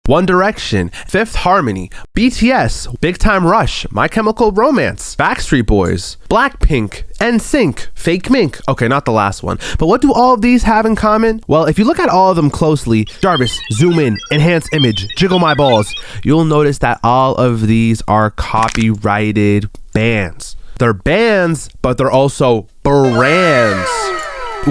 One Direction, Fifth Harmony, BTS, Big Time Rush, My Chemical Romance, Backstreet Boys, Blackpink, NSYNC, Fake Mink. Okay, not the last one. But what do all of these have in common? Well, if you look at all of them closely, Jarvis, zoom in, enhance image, jiggle my balls, you'll notice that all of these are copyrighted bands. They're bands, but they're also brands.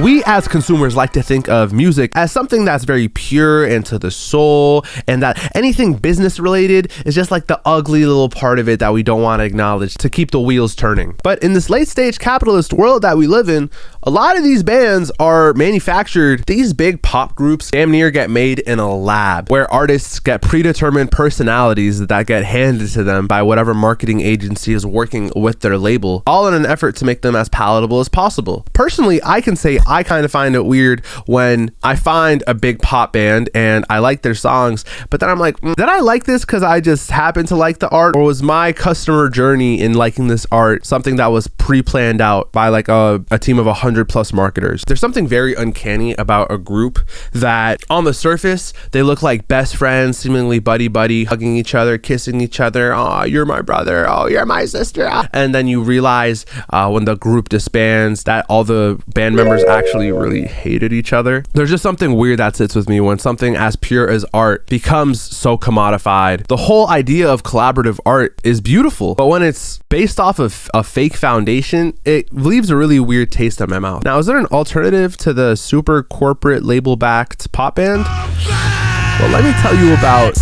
We as consumers like to think of music as something that's very pure and to the soul, and that anything business related is just like the ugly little part of it that we don't want to acknowledge to keep the wheels turning. But in this late stage capitalist world that we live in, a lot of these bands are manufactured. These big pop groups damn near get made in a lab where artists get predetermined personalities that get handed to them by whatever marketing agency is working with their label, all in an effort to make them as palatable as possible. Personally, I can say I kind of find it weird when I find a big pop band and I like their songs, but then I'm like, did I like this because I just happen to like the art, or was my customer journey in liking this art something that was pre-planned out by like a team of 100 plus marketers? There's something very uncanny about a group that on the surface they look like best friends, seemingly buddy, hugging each other, kissing each other. Oh, you're my brother. Oh, you're my sister. And then you realize when the group disbands that all the band members actually really hated each other. There's just something weird that sits with me when something as pure as art becomes so commodified. The whole idea of collaborative art is beautiful, but when it's based off of a fake foundation, it leaves a really weird taste in my mouth. Now, is there an alternative to the super corporate label-backed pop band? Well, let me tell you about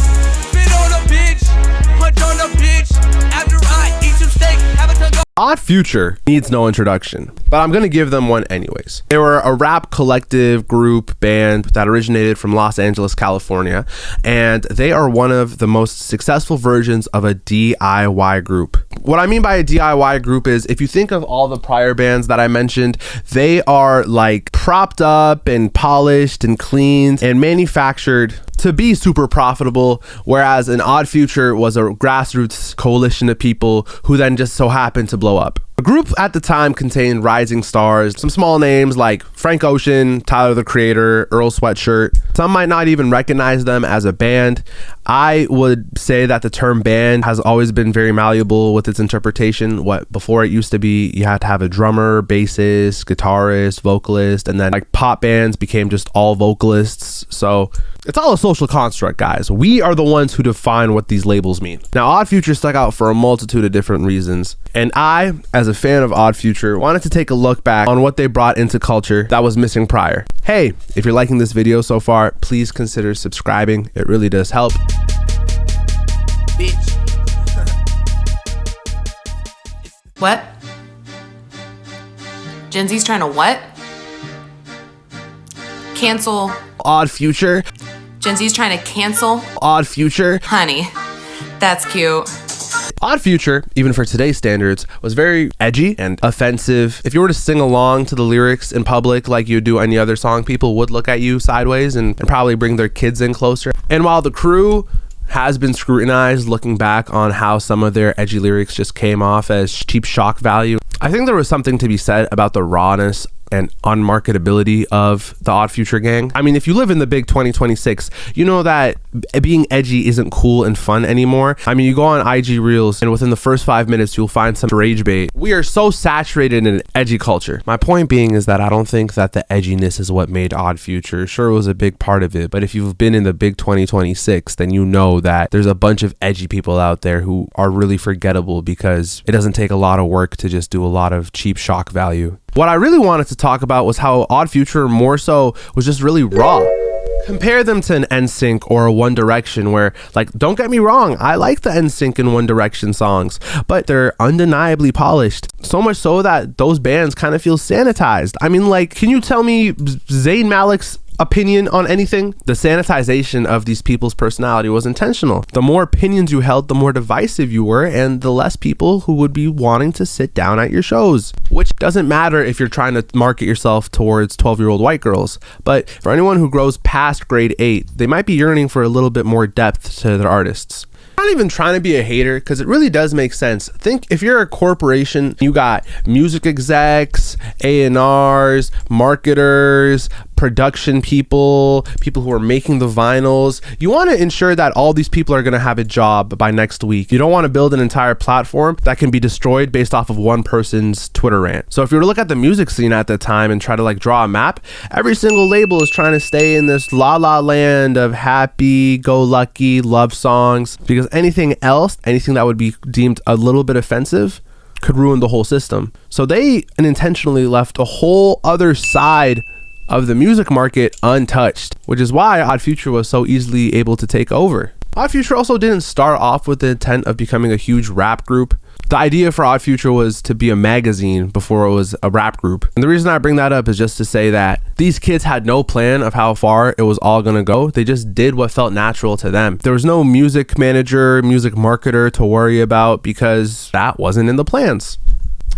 Odd Future. Needs no introduction, but I'm gonna give them one anyways. They were a rap collective group band that originated from Los Angeles, California, and they are one of the most successful versions of a DIY group. What I mean by a DIY group is, if you think of all the prior bands that I mentioned, they are like propped up and polished and cleaned and manufactured to be super profitable, whereas an Odd Future was a grassroots coalition of people who then just so happened to blow up. The group at the time contained rising stars, some small names like Frank Ocean, Tyler the Creator, Earl Sweatshirt. Some might not even recognize them as a band. I would say that the term band has always been very malleable with its interpretation. What before it used to be, you had to have a drummer, bassist, guitarist, vocalist, and then like pop bands became just all vocalists. So it's all a social construct, guys. We are the ones who define what these labels mean. Now, Odd Future stuck out for a multitude of different reasons, and I, as a fan of Odd Future, wanted to take a look back on what they brought into culture that was missing prior. Hey, if you're liking this video so far, please consider subscribing. It really does help. Bitch. What? Gen Z's trying to what? Cancel Odd Future. Gen Z's trying to cancel Odd Future. Honey, that's cute. Odd Future, even for today's standards, was very edgy and offensive. If you were to sing along to the lyrics in public like you do any other song, people would look at you sideways and probably bring their kids in closer. And while the crew has been scrutinized looking back on how some of their edgy lyrics just came off as cheap shock value, I think there was something to be said about the rawness and unmarketability of the Odd Future gang. I mean, if you live in the big 2026, you know that being edgy isn't cool and fun anymore. I mean, you go on IG Reels and within the first 5 minutes, you'll find some rage bait. We are so saturated in edgy culture. My point being is that I don't think that the edginess is what made Odd Future. Sure, it was a big part of it, but if you've been in the big 2026, then you know that there's a bunch of edgy people out there who are really forgettable because it doesn't take a lot of work to just do a lot of cheap shock value. What I really wanted to talk about was how Odd Future more so was just really raw. Compare them to an NSYNC or a One Direction where, like, don't get me wrong, I like the NSYNC and One Direction songs, but they're undeniably polished. So much so that those bands kind of feel sanitized. I mean, like, can you tell me Zayn Malik's opinion on anything? The sanitization of these people's personality was intentional. The more opinions you held, the more divisive you were, and the less people who would be wanting to sit down at your shows. Which doesn't matter if you're trying to market yourself towards 12-year-old white girls, but for anyone who grows past grade 8, they might be yearning for a little bit more depth to their artists. I'm not even trying to be a hater because it really does make sense. Think if you're a corporation, you got music execs, A&Rs, marketers, production people who are making the vinyls. You want to ensure that all these people are going to have a job by next week. You don't want to build an entire platform that can be destroyed based off of one person's Twitter rant. So if you were to look at the music scene at the time and try to like draw a map, every single label is trying to stay in this la la land of happy-go-lucky love songs, because anything else, anything that would be deemed a little bit offensive, could ruin the whole system. So they unintentionally left a whole other side of the music market untouched, which is why Odd Future was so easily able to take over. Odd Future also didn't start off with the intent of becoming a huge rap group. The idea for Odd Future was to be a magazine before it was a rap group. And the reason I bring that up is just to say that these kids had no plan of how far it was all gonna go. They just did what felt natural to them. There was no music manager, music marketer to worry about, because that wasn't in the plans.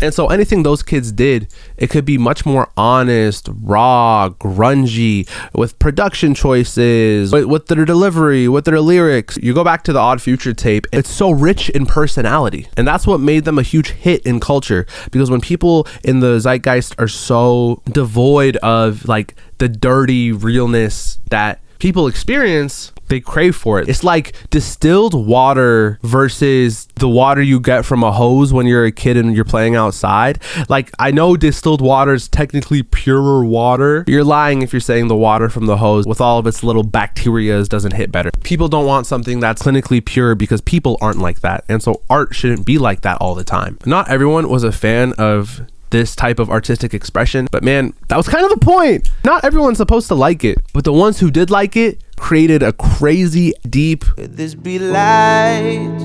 And so anything those kids did, it could be much more honest, raw, grungy, with production choices, with their delivery, with their lyrics. You go back to the Odd Future tape, it's so rich in personality. And that's what made them a huge hit in culture. Because when people in the zeitgeist are so devoid of like the dirty realness that people experience, they crave for it. It's like distilled water versus the water you get from a hose when you're a kid and you're playing outside. Like, I know distilled water is technically purer water. You're lying if you're saying the water from the hose with all of its little bacterias doesn't hit better. People don't want something that's clinically pure because people aren't like that. And so art shouldn't be like that all the time. Not everyone was a fan of this type of artistic expression, but man, that was kind of the point. Not everyone's supposed to like it, but the ones who did like it created a crazy deep Could this be light?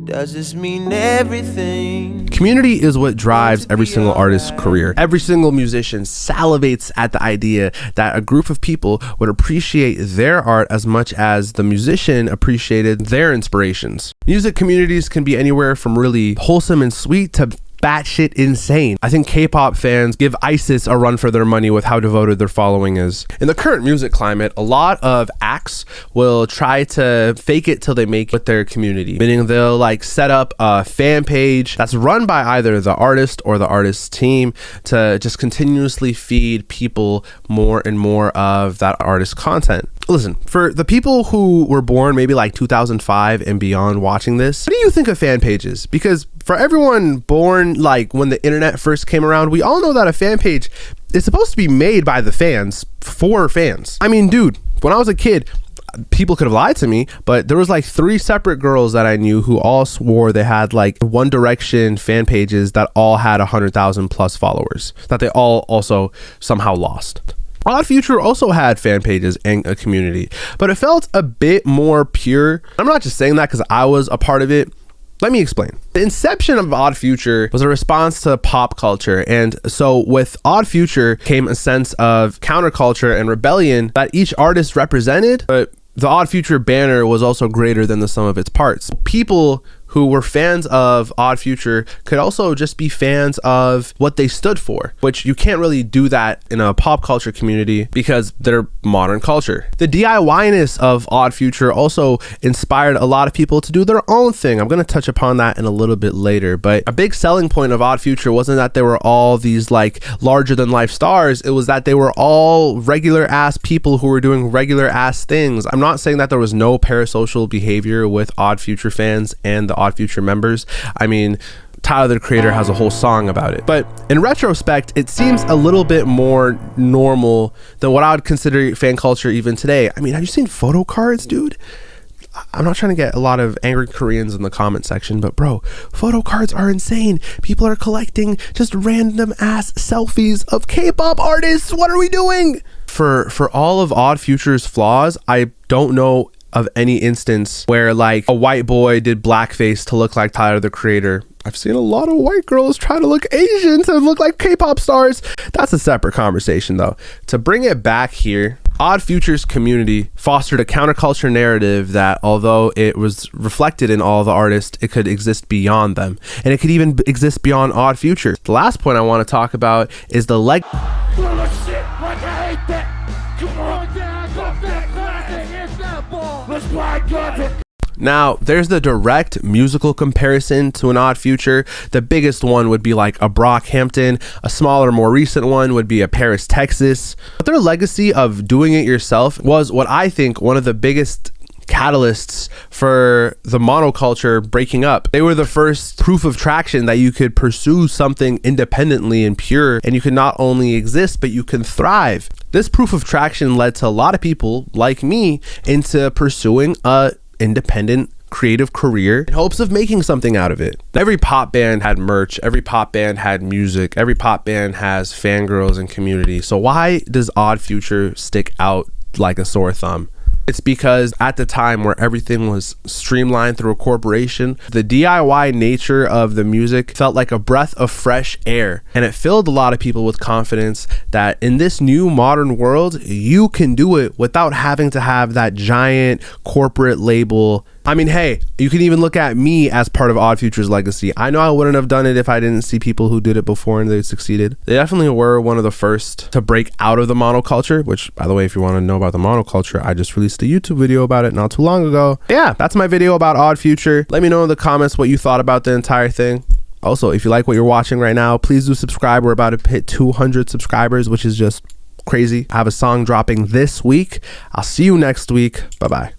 Does this mean everything? Community is what drives every single artist's career. Every single musician salivates at the idea that a group of people would appreciate their art as much as the musician appreciated their inspirations. Music communities can be anywhere from really wholesome and sweet to batshit insane. I think K-pop fans give ISIS a run for their money with how devoted their following is. In the current music climate, a lot of acts will try to fake it till they make it with their community, meaning they'll like set up a fan page that's run by either the artist or the artist's team to just continuously feed people more and more of that artist's content. Listen, for the people who were born maybe like 2005 and beyond watching this, what do you think of fan pages? Because for everyone born like when the internet first came around, we all know that a fan page is supposed to be made by the fans for fans. I mean, dude, when I was a kid, people could have lied to me, but there was like 3 separate girls that I knew who all swore they had like One Direction fan pages that all had 100,000 plus followers that they all also somehow lost. Odd Future also had fan pages and a community, but it felt a bit more pure. I'm not just saying that because I was a part of it. Let me explain. The inception of Odd Future was a response to pop culture. And so with Odd Future came a sense of counterculture and rebellion that each artist represented, but the Odd Future banner was also greater than the sum of its parts. People who were fans of Odd Future could also just be fans of what they stood for, which you can't really do that in a pop culture community because they're modern culture. The DIY-ness of Odd Future also inspired a lot of people to do their own thing. I'm going to touch upon that in a little bit later, but a big selling point of Odd Future wasn't that they were all these like larger than life stars. It was that they were all regular ass people who were doing regular ass things. I'm not saying that there was no parasocial behavior with Odd Future fans and the Odd Future members. I mean, Tyler the Creator has a whole song about it. But in retrospect, it seems a little bit more normal than what I would consider fan culture even today. I mean, have you seen photo cards, dude? I'm not trying to get a lot of angry Koreans in the comment section, but bro, photo cards are insane. People are collecting just random ass selfies of K-pop artists. What are we doing? For all of Odd Future's flaws, I don't know of any instance where like a white boy did blackface to look like Tyler the Creator. I've seen a lot of white girls try to look Asian to look like K-pop stars. That's a separate conversation though. To bring it back here, Odd Future's community fostered a counterculture narrative that although it was reflected in all the artists, it could exist beyond them. And it could even exist beyond Odd Future. The last point I want to talk about is the Now, there's the direct musical comparison to an Odd Future. The biggest one would be like a Brockhampton. A smaller, more recent one would be a Paris, Texas. But their legacy of doing it yourself was what I think one of the biggest catalysts for the monoculture breaking up. They were the first proof of traction that you could pursue something independently and pure, and you can not only exist, but you can thrive. This proof of traction led to a lot of people like me into pursuing a independent creative career in hopes of making something out of it. Every pop band had merch, every pop band had music, every pop band has fangirls and community. So why does Odd Future stick out like a sore thumb? It's because at the time where everything was streamlined through a corporation, the DIY nature of the music felt like a breath of fresh air, and it filled a lot of people with confidence that in this new modern world, you can do it without having to have that giant corporate label. I mean, hey, you can even look at me as part of Odd Future's legacy. I know I wouldn't have done it if I didn't see people who did it before and they succeeded. They definitely were one of the first to break out of the monoculture, which, by the way, if you want to know about the monoculture, I just released a YouTube video about it not too long ago. Yeah, that's my video about Odd Future. Let me know in the comments what you thought about the entire thing. Also, if you like what you're watching right now, please do subscribe. We're about to hit 200 subscribers, which is just crazy. I have a song dropping this week. I'll see you next week. Bye-bye.